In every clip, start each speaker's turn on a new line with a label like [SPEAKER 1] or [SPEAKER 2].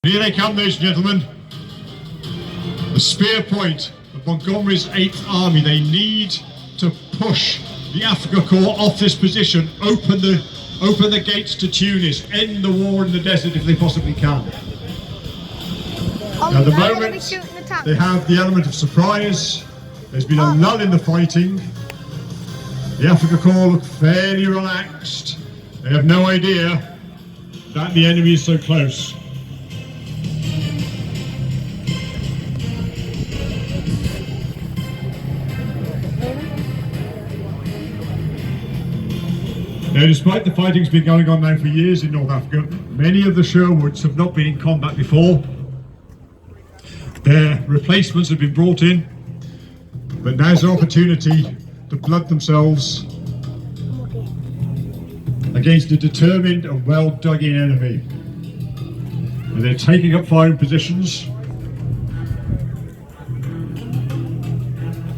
[SPEAKER 1] Here they come, ladies and gentlemen. The spear point of Montgomery's 8th Army. They need to push the Afrika Korps off this position, open the gates to Tunis, end the war in the desert if they possibly can. At the moment, they have the element of surprise. There's been a lull in the fighting. The Afrika Korps look fairly relaxed. They have no idea that the enemy is so close. Now, despite the fighting's been going on now for years in North Africa, many of the Sherwoods have not been in combat before. Their replacements have been brought in, but now's an opportunity to blood themselves against a determined and well dug in enemy. And they're taking up firing positions.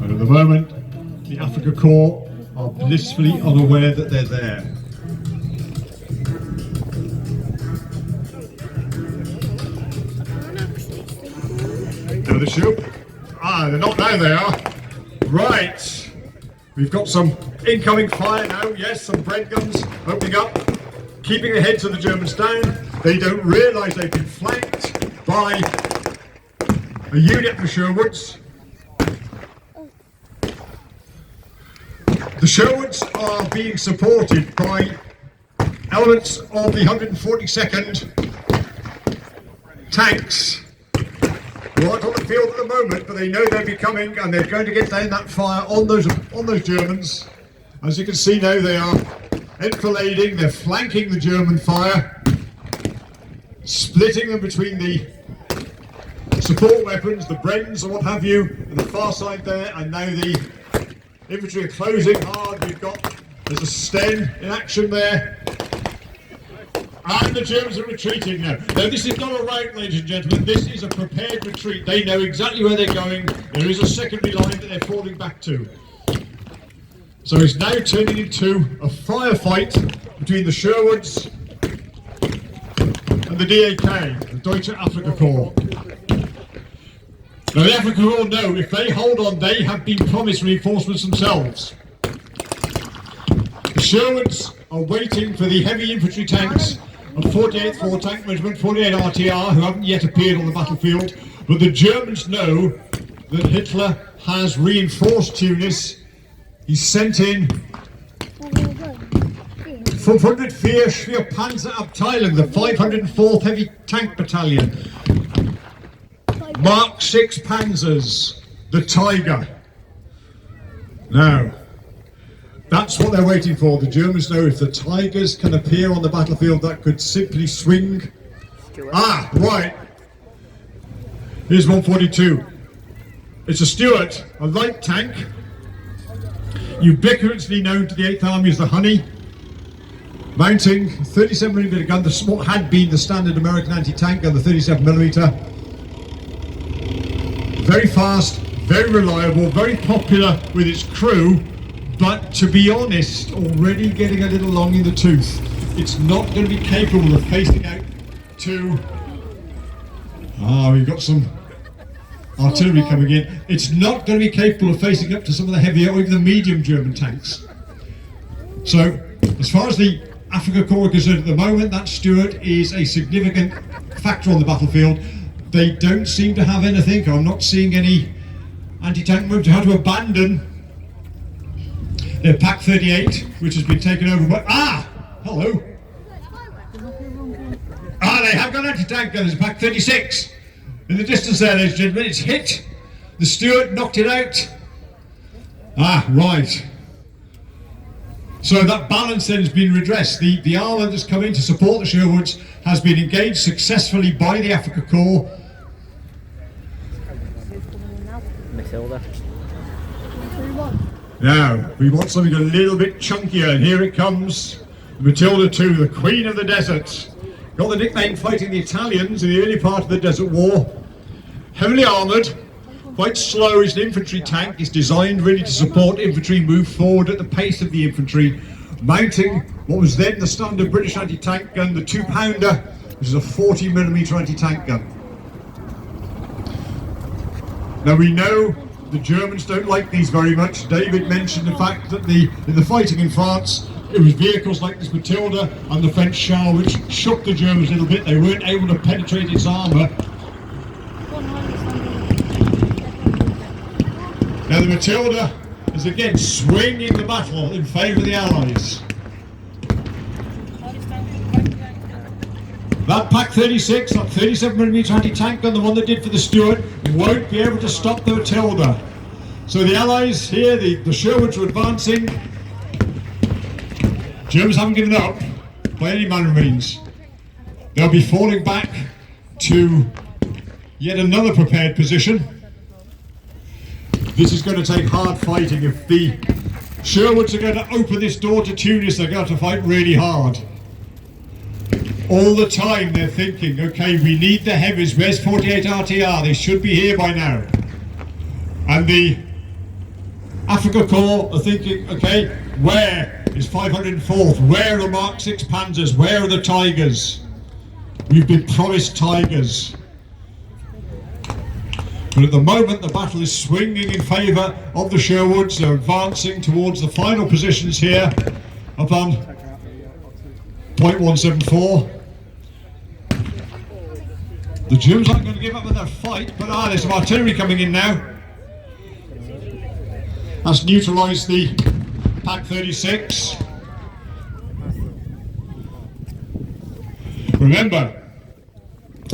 [SPEAKER 1] And at the moment, the Afrika Korps are blissfully unaware that they're there. Now the ship. They're not now, they are. Right. We've got some incoming fire now. Yes, some bread guns opening up, keeping the heads of the Germans down. They don't realise they've been flanked by a unit of the Sherwoods. The Sherwoods are being supported by elements of the 142nd tanks right on the field at the moment, but they know they'll be coming and they're going to get down that fire on those Germans. As you can see now, they are enfilading, they're flanking the German fire, splitting them between the support weapons, the Brens or what have you, on the far side there, and now the infantry are closing hard. There's a Sten in action there. And the Germans are retreating now. Now this is not a rout, ladies and gentlemen, this is a prepared retreat. They know exactly where they're going. There is a secondary line that they're falling back to. So it's now turning into a firefight between the Sherwoods and the DAK, the Deutsche Afrika Korps. Now the Afrika Korps know if they hold on, they have been promised reinforcements themselves. The Sherwoods are waiting for the heavy infantry tanks of 48th 4th Tank Regiment, 48 RTR, who haven't yet appeared on the battlefield. But the Germans know that Hitler has reinforced Tunis. He's sent in 504 Panzerabteilung, the 504th Heavy Tank Battalion. Mark 6 Panzers, the Tiger. Now, that's what they're waiting for. The Germans know if the Tigers can appear on the battlefield, that could simply swing. Right. Here's 142. It's a Stuart, a light tank, ubiquitously known to the 8th Army as the Honey, mounting 37mm gun, what had been the standard American anti-tank gun, the 37mm. Very fast, very reliable, very popular with its crew, but to be honest, already getting a little long in the tooth. It's not going to be capable of facing out to... we've got some artillery coming in. It's not going to be capable of facing up to some of the heavier or even the medium German tanks. So, as far as the Afrika Korps are concerned at the moment, that Stuart is a significant factor on the battlefield. They don't seem to have anything. I'm not seeing any anti-tank move to how to abandon their Pak 38, which has been taken over by... Hello! They have got anti-tank guns, Pak 36. In the distance there, ladies and gentlemen, it's hit. The Stuart knocked it out. Right. So that balance then has been redressed. The armour that's come in to support the Sherwoods has been engaged successfully by the Afrika Korps. Now, we want something a little bit chunkier, and here it comes. Matilda II, the Queen of the Desert. Got the nickname fighting the Italians in the early part of the Desert War. Heavily armoured, quite slow. It's an infantry tank. It's designed really to support infantry move forward at the pace of the infantry. Mounting what was then the standard British anti-tank gun, the 2-pounder which is a 40mm anti-tank gun. Now we know the Germans don't like these very much. David mentioned the fact that in the fighting in France, it was vehicles like this Matilda and the French Char which shook the Germans a little bit. They weren't able to penetrate its armour. Now the Matilda is again swinging the battle in favour of the Allies. That Pak 36, that 37mm anti-tank gun, the one that did for the Stuart, won't be able to stop the Matilda. So the Allies here, the Sherwoods are advancing. Germans haven't given up by any manner of means. They'll be falling back to yet another prepared position. This is going to take hard fighting. If the Sherwoods are going to open this door to Tunis, they're going to fight really hard. All the time they're thinking, okay, we need the heavies, where's 48 RTR? They should be here by now. And the Afrika Korps are thinking, okay, where is 504th? Where are the Mark 6 Panzers? Where are the Tigers? We've been promised Tigers. But at the moment the battle is swinging in favour of the Sherwoods. They're advancing towards the final positions here up on point 174. The Germans aren't going to give up in their fight, but there's some artillery coming in now. That's neutralised the Pak 36. Remember,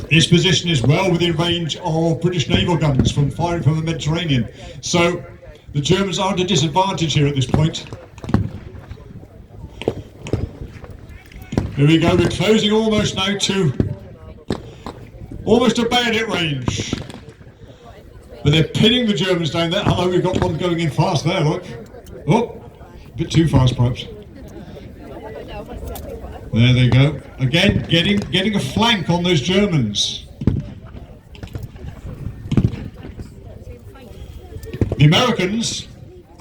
[SPEAKER 1] this position is well within range of British naval guns from firing from the Mediterranean. So the Germans are at a disadvantage here at this point. Here we go, we're closing almost now to almost a bayonet range. But they're pinning the Germans down there. Hello, we've got one going in fast there, look. Oh, a bit too fast perhaps. There they go. Again, getting a flank on those Germans. The Americans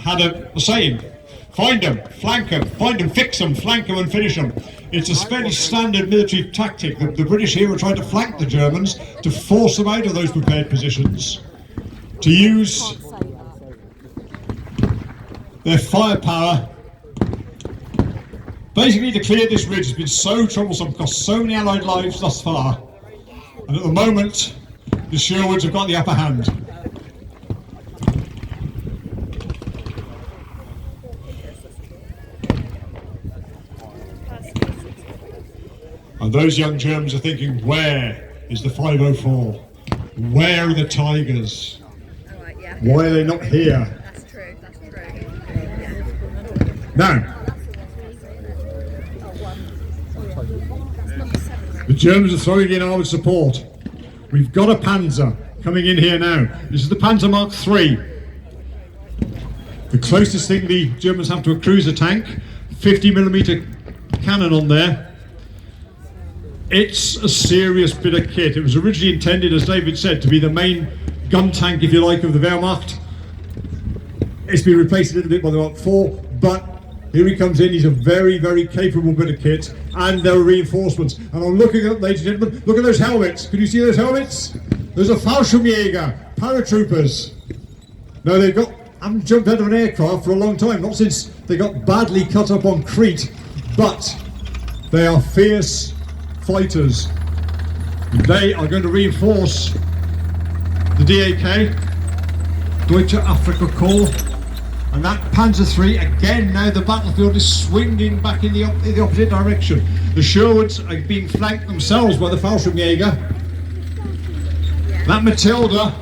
[SPEAKER 1] had a saying, find them, flank them, find them, fix them, flank them and finish them. It's a fairly standard military tactic. The British here are trying to flank the Germans to force them out of those prepared positions, to use their firepower basically to clear this ridge. Has been so troublesome, cost so many Allied lives thus far, and at the moment the Sherwoods have got the upper hand. And those young Germans are thinking, where is the 504? Where are the Tigers? Why are they not here?
[SPEAKER 2] That's true, that's true.
[SPEAKER 1] Now, the Germans are throwing in armoured support. We've got a Panzer coming in here now. This is the Panzer Mark III. The closest thing the Germans have to a cruiser tank, 50mm cannon on there. It's a serious bit of kit. It was originally intended, as David said, to be the main gun tank, if you like, of the Wehrmacht. It's been replaced a little bit by the Mark IV, but here he comes in. He's a very, very capable bit of kit, and there are reinforcements. And I'm looking at, ladies and gentlemen, look at those helmets. Can you see those helmets? Those are Fallschirmjäger, paratroopers. Now haven't jumped out of an aircraft for a long time, not since they got badly cut up on Crete, but they are fierce fighters. They are going to reinforce the DAK, Deutsche Afrika Korps, and that Panzer III. Again, now the battlefield is swinging back in the opposite direction. The Sherwoods are being flanked themselves by the Fallschirmjäger. That Matilda,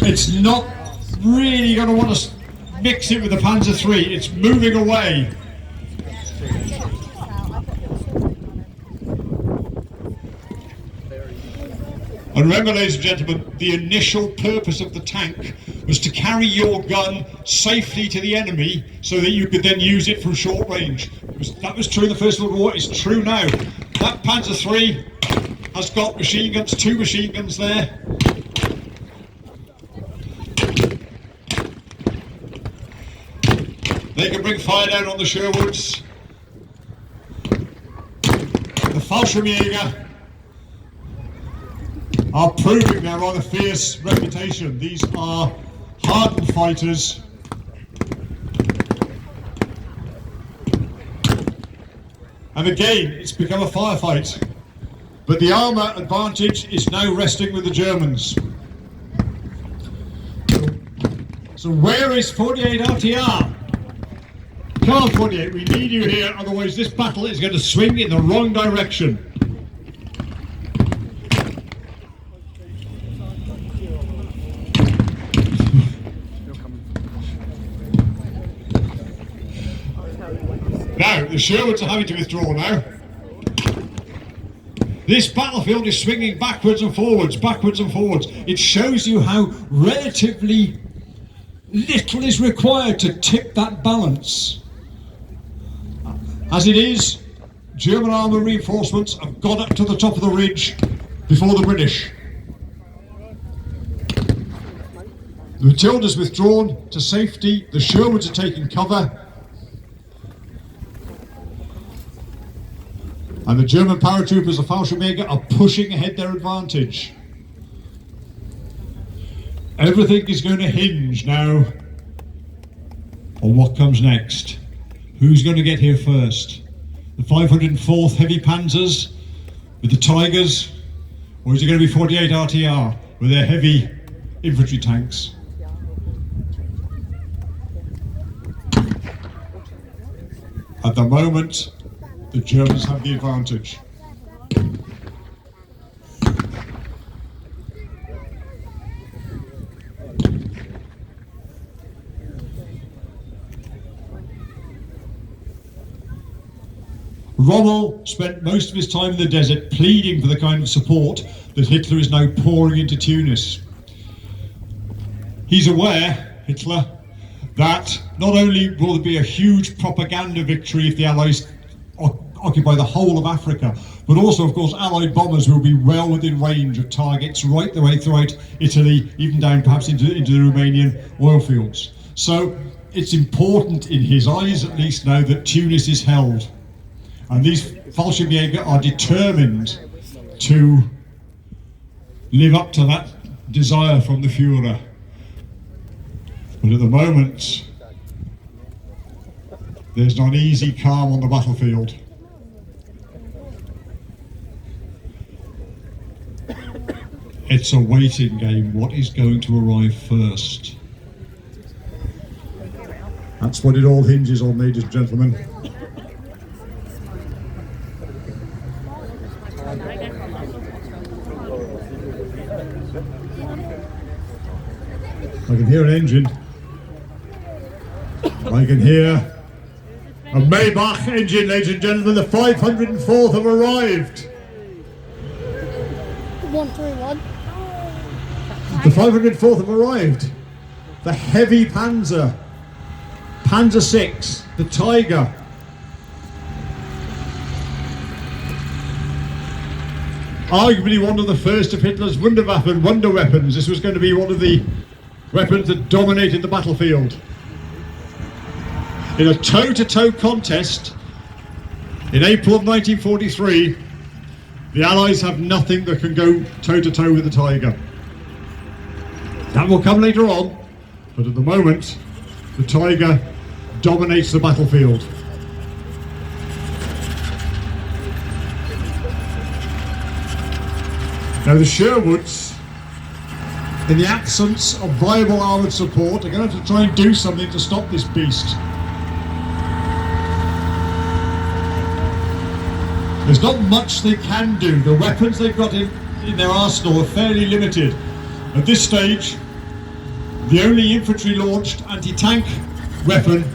[SPEAKER 1] it's not really going to want to mix it with the Panzer III. It's moving away. And remember, ladies and gentlemen, the initial purpose of the tank was to carry your gun safely to the enemy so that you could then use it from short range. That was true in the First World War, it's true now. That Panzer III has got machine guns, 2 machine guns there. They can bring fire down on the Sherwoods. The Fallschirmjäger are proving their rather fierce reputation. These are hardened fighters. And again, it's become a firefight. But the armour advantage is now resting with the Germans. So where is 48 RTR? Come on, 48, we need you here, otherwise this battle is going to swing in the wrong direction. Now, the Sherwoods are having to withdraw now. This battlefield is swinging backwards and forwards, backwards and forwards. It shows you how relatively little is required to tip that balance. As it is, German armour reinforcements have got up to the top of the ridge before the British. The Matilda's withdrawn to safety, the Sherwoods are taking cover, and the German paratroopers, the Fallschirmjäger, are pushing ahead their advantage. Everything is going to hinge now on what comes next. Who's going to get here first? The 504th Heavy Panzers with the Tigers, or is it going to be 48 RTR with their heavy infantry tanks? At the moment, the Germans have the advantage. Rommel spent most of his time in the desert pleading for the kind of support that Hitler is now pouring into Tunis. He's aware, Hitler, that not only will there be a huge propaganda victory if the Allies occupy the whole of Africa, but also, of course, Allied bombers will be well within range of targets right the way throughout Italy, even down perhaps into the Romanian oil fields. So it's important, in his eyes at least now, that Tunis is held. And these Fallschirmjäger are determined to live up to that desire from the Führer. But at the moment, there's not easy calm on the battlefield. It's a waiting game. What is going to arrive first? That's what it all hinges on, ladies and gentlemen. I can hear an engine. I can hear a Maybach engine, ladies and gentlemen. The 504th have arrived.
[SPEAKER 2] 131.
[SPEAKER 1] The 504th have arrived. The heavy Panzer, Panzer 6, the Tiger. Arguably one of the first of Hitler's Wunderwaffen, wonder weapons. This was going to be one of the weapons that dominated the battlefield. In a toe-to-toe contest in April of 1943, the Allies have nothing that can go toe-to-toe with the Tiger. That will come later on, but at the moment, the Tiger dominates the battlefield. Now the Sherwoods, in the absence of viable armoured support, are going to have to try and do something to stop this beast. There's not much they can do. The weapons they've got in their arsenal are fairly limited. At this stage, the only infantry-launched anti-tank weapon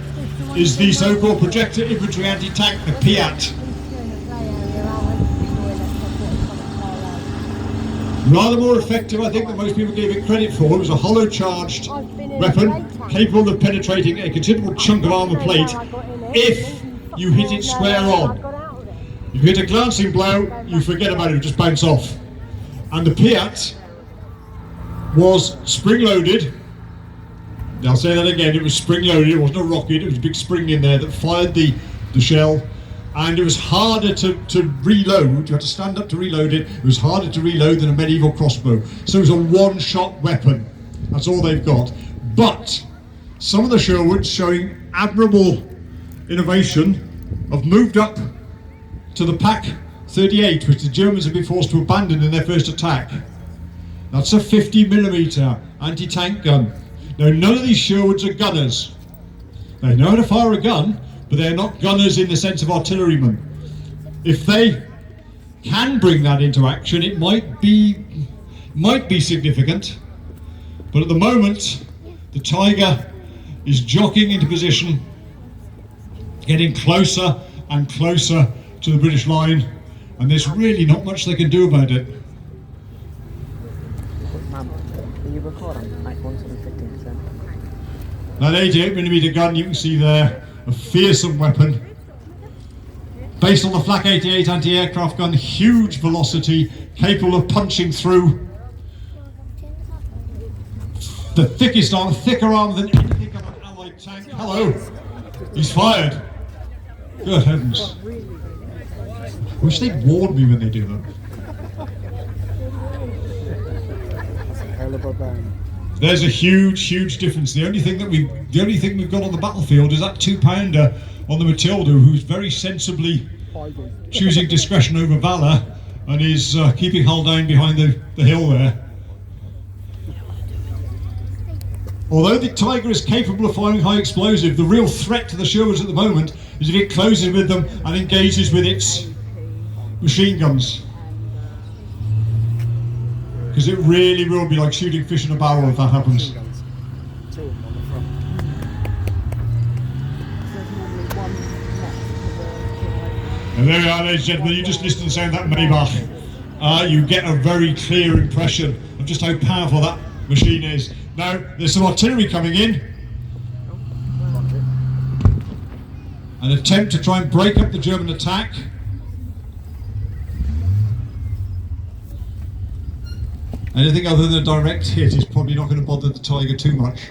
[SPEAKER 1] is the so-called projector infantry anti-tank, the Piat. Rather more effective, I think, than most people gave it credit for. It was a hollow-charged weapon capable of penetrating a considerable chunk of armour plate if you hit it square on. If you hit a glancing blow, you forget about it, it just bounce off. And the Piat was spring-loaded. I'll say that again, it was spring-loaded, it wasn't a rocket, it was a big spring in there that fired the shell and it was harder to reload. You had to stand up to reload it. It was harder to reload than a medieval crossbow. So it was a one-shot weapon. That's all they've got. But some of the Sherwoods, showing admirable innovation, have moved up to the Pak 38, which the Germans have been forced to abandon in their first attack. That's a 50mm anti-tank gun. Now, none of these Sherwoods are gunners. They know how to fire a gun, but they're not gunners in the sense of artillerymen. If they can bring that into action, it might be significant. But at the moment, the Tiger is jockeying into position, getting closer and closer to the British line, and there's really not much they can do about it.
[SPEAKER 2] Ma'am, can you record on like 115%?
[SPEAKER 1] That 88mm gun you can see there, a fearsome weapon. Based on the Flak 88 anti-aircraft gun, huge velocity, capable of punching through. The thickest arm, thicker arm than anything of an Allied tank. Hello, he's fired. Good heavens. Wish they'd warned me when they do that. There's a huge difference. The only thing we've got on the battlefield is that 2-pounder on the Matilda, who's very sensibly choosing discretion over valour and is keeping hull down behind the hill there. Although the Tiger is capable of firing high explosive, the real threat to the Sherwoods at the moment is if it closes with them and engages with its machine guns. Because it really will be like shooting fish in a barrel if that happens. And there we are, ladies and gentlemen, you just listen to the sound of that Maybach. You get a very clear impression of just how powerful that machine is. Now, there's some artillery coming in. An attempt to try and break up the German attack. Anything other than a direct hit is probably not going to bother the Tiger too much.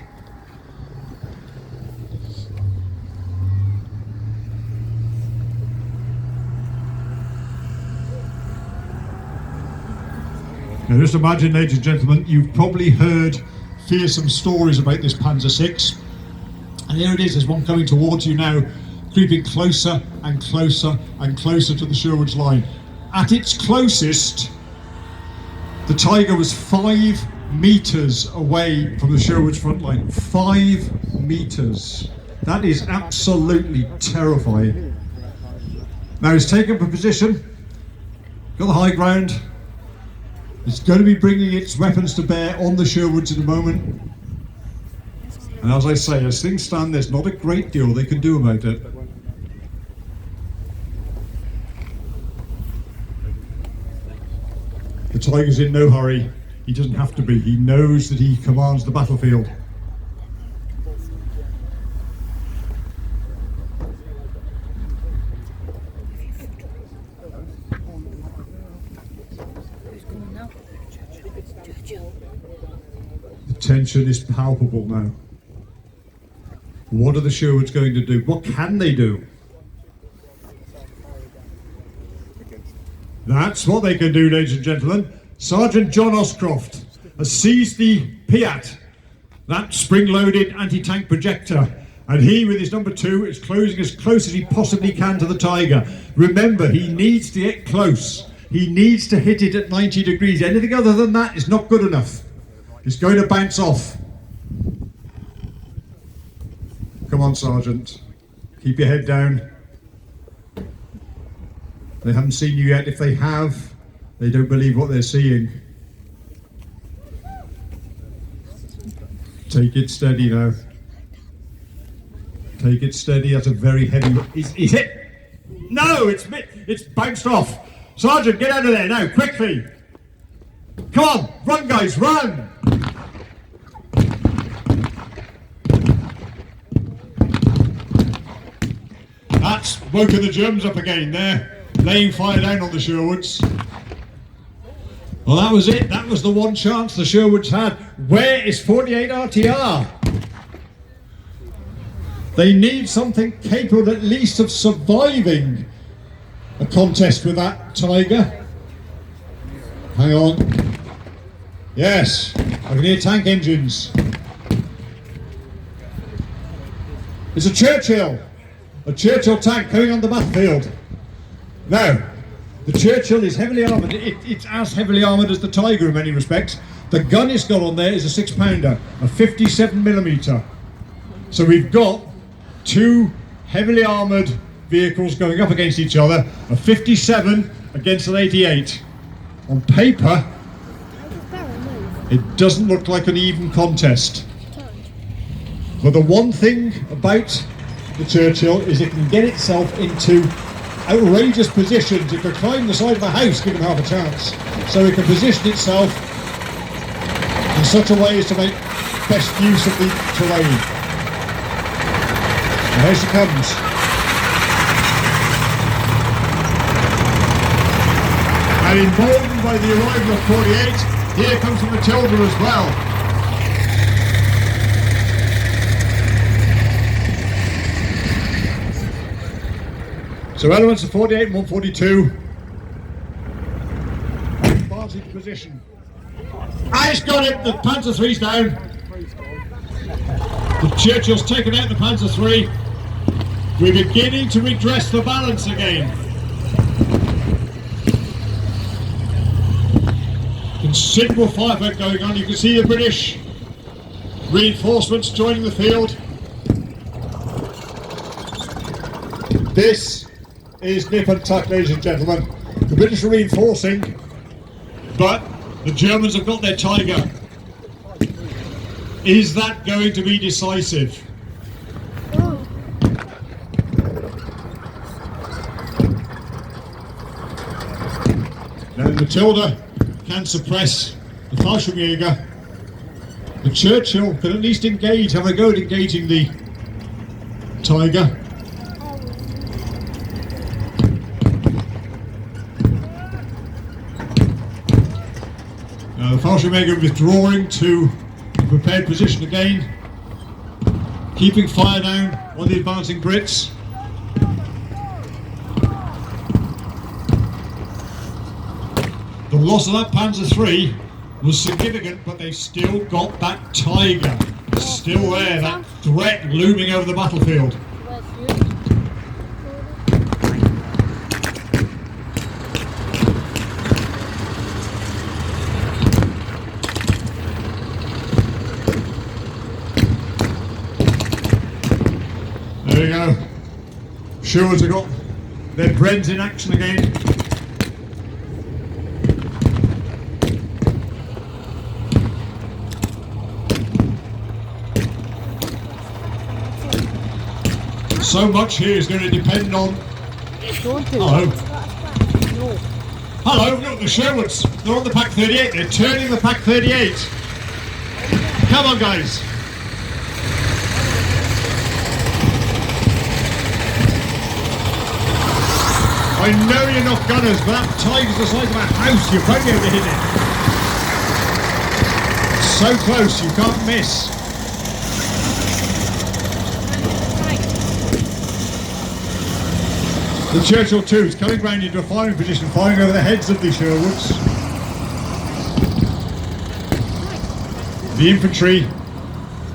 [SPEAKER 1] Now just imagine, ladies and gentlemen, you've probably heard fearsome stories about this Panzer VI. And here it is, there's one coming towards you now, creeping closer and closer and closer to the Sherwoods line. At its closest, the Tiger was 5 meters away from the Sherwoods front line. 5 meters. That is absolutely terrifying. Now it's taken up a position, got the high ground. It's going to be bringing its weapons to bear on the Sherwoods in a moment. And as I say, as things stand, there's not a great deal they can do about it. The Tiger's in no hurry. He doesn't have to be. He knows that he commands the battlefield. The tension is palpable now. What are the Sherwoods going to do? What can they do? That's what they can do, ladies and gentlemen. Sergeant John Oscroft has seized the Piat, that spring-loaded anti-tank projector, and he, with his number 2, is closing as close as he possibly can to the Tiger. Remember, he needs to get close. He needs to hit it at 90 degrees. Anything other than that is not good enough. It's going to bounce off. Come on, Sergeant. Keep your head down. They haven't seen you yet. If they have, they don't believe what they're seeing. Take it steady now. Take it steady. That's a very heavy... He's hit! No, it's bounced off. Sergeant, get out of there now, quickly. Come on, run guys, run! That's woken the Germans up again there. Laying fire down on the Sherwoods. Well, that was it. That was the one chance the Sherwoods had. Where is 48 RTR? They need something capable at least of surviving contest with that Tiger. Hang on. Yes, I can hear tank engines. It's a Churchill tank coming on the battlefield. Now, the Churchill is heavily armoured. It's as heavily armoured as the Tiger in many respects. The gun it's got on there is a 6-pounder, a 57mm. So we've got two heavily armoured vehicles going up against each other, a 57 against an 88. On paper, it doesn't look like an even contest. But the one thing about the Churchill is it can get itself into outrageous positions. It can climb the side of a house given half a chance. So it can position itself in such a way as to make best use of the terrain. And here she comes. And emboldened by the arrival of 48, here comes the Matilda as well. So elements of 48 and 142 advance into position. He's got it, the Panzer III's down. The Churchill's taken out the Panzer III. We're beginning to redress the balance again. Considerable firefight going on. You can see the British reinforcements joining the field. This is nip and tuck, ladies and gentlemen. The British are reinforcing, but the Germans have got their Tiger. Is that going to be decisive? Now the Matilda can suppress the Fallschirmjäger. The Churchill can at least engage, have a go at engaging the Tiger. Now the Fallschirmjäger withdrawing to a prepared position again, keeping fire down on the advancing Brits. The loss of that Panzer III was significant, but they've still got that Tiger. It's still there, that threat looming over the battlefield. There we go. Sherwoods have got their Brens in action again. So much here is going to depend on... Hello.
[SPEAKER 2] No.
[SPEAKER 1] Hello, look, the Sherwoods. They're on the Pack 38. They're turning the Pack 38. Come on, guys. I know you're not gunners, but that Tiger's the size of a house. You're probably able to hit it. So close, you can't miss. The Churchill 2 is coming round into a firing position, firing over the heads of the Sherwoods. The infantry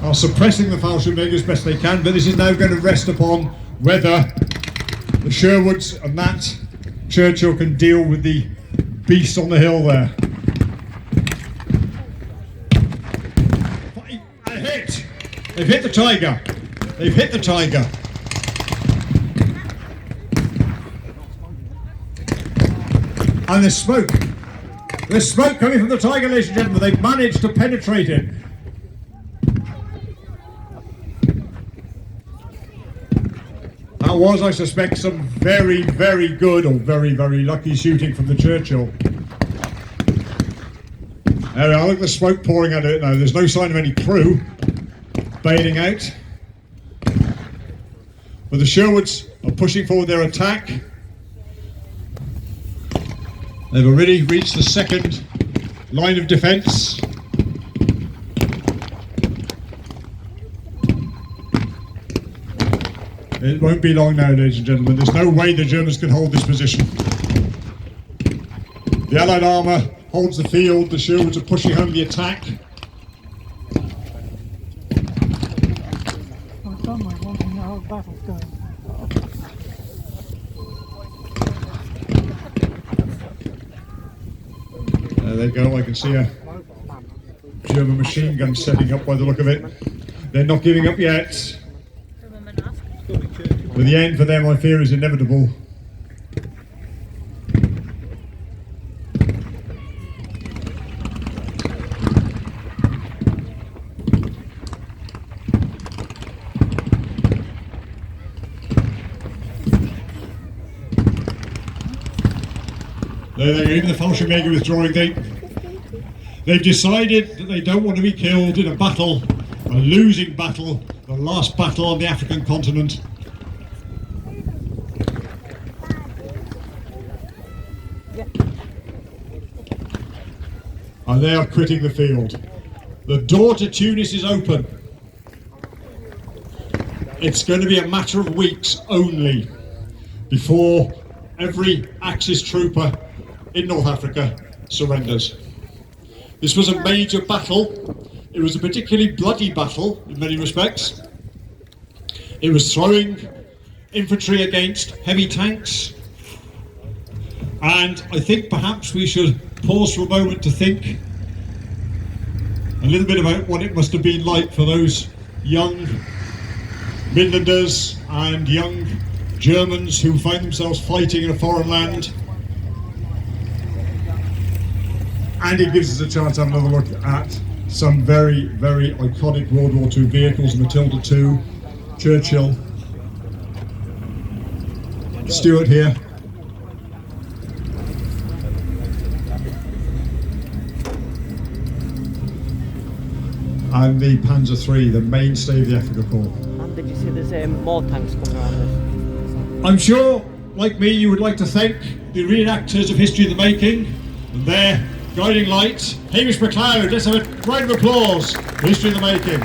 [SPEAKER 1] are suppressing the Fallschirmjäger as best they can, but this is now going to rest upon whether the Sherwoods and that Churchill can deal with the beast on the hill there. A hit! They've hit the Tiger. They've hit the Tiger. And there's smoke. There's smoke coming from the Tiger, ladies and gentlemen. They've managed to penetrate it. That was, I suspect, some very, very good or very, very lucky shooting from the Churchill. There we are, look at the smoke pouring out of it now. There's no sign of any crew bailing out. But the Sherwoods are pushing forward their attack. They've already reached the second line of defence. It won't be long now, ladies and gentlemen. There's no way the Germans can hold this position. The Allied armour holds the field, the shields are pushing home the attack.
[SPEAKER 3] I've done my one and now the battle's going.
[SPEAKER 1] There they go, I can see a German machine gun setting up by the look of it. They're not giving up yet. But the end for them, I fear, is inevitable. There they go, even the Fallschirmjäger withdrawing. They've decided that they don't want to be killed in a battle, a losing battle, the last battle on the African continent. And they are quitting the field. The door to Tunis is open. It's going to be a matter of weeks only before every Axis trooper in North Africa surrenders. This was a major battle. It was a particularly bloody battle in many respects. It was throwing infantry against heavy tanks. And I think perhaps we should pause for a moment to think a little bit about what it must have been like for those young Midlanders and young Germans who find themselves fighting in a foreign land. And it gives us a chance to have another look at some very, very iconic World War II vehicles. Matilda II, Churchill, Stuart here. And the Panzer III, the mainstay of the Afrika Korps.
[SPEAKER 2] And did you see there's more tanks coming around this?
[SPEAKER 1] I'm sure, like me, you would like to thank the reenactors of History in the Making and their guiding light. Hamish MacLeod, let's have a round of applause for History in the Making.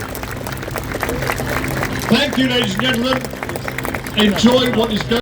[SPEAKER 1] Thank you, ladies and gentlemen. Enjoy what is going on.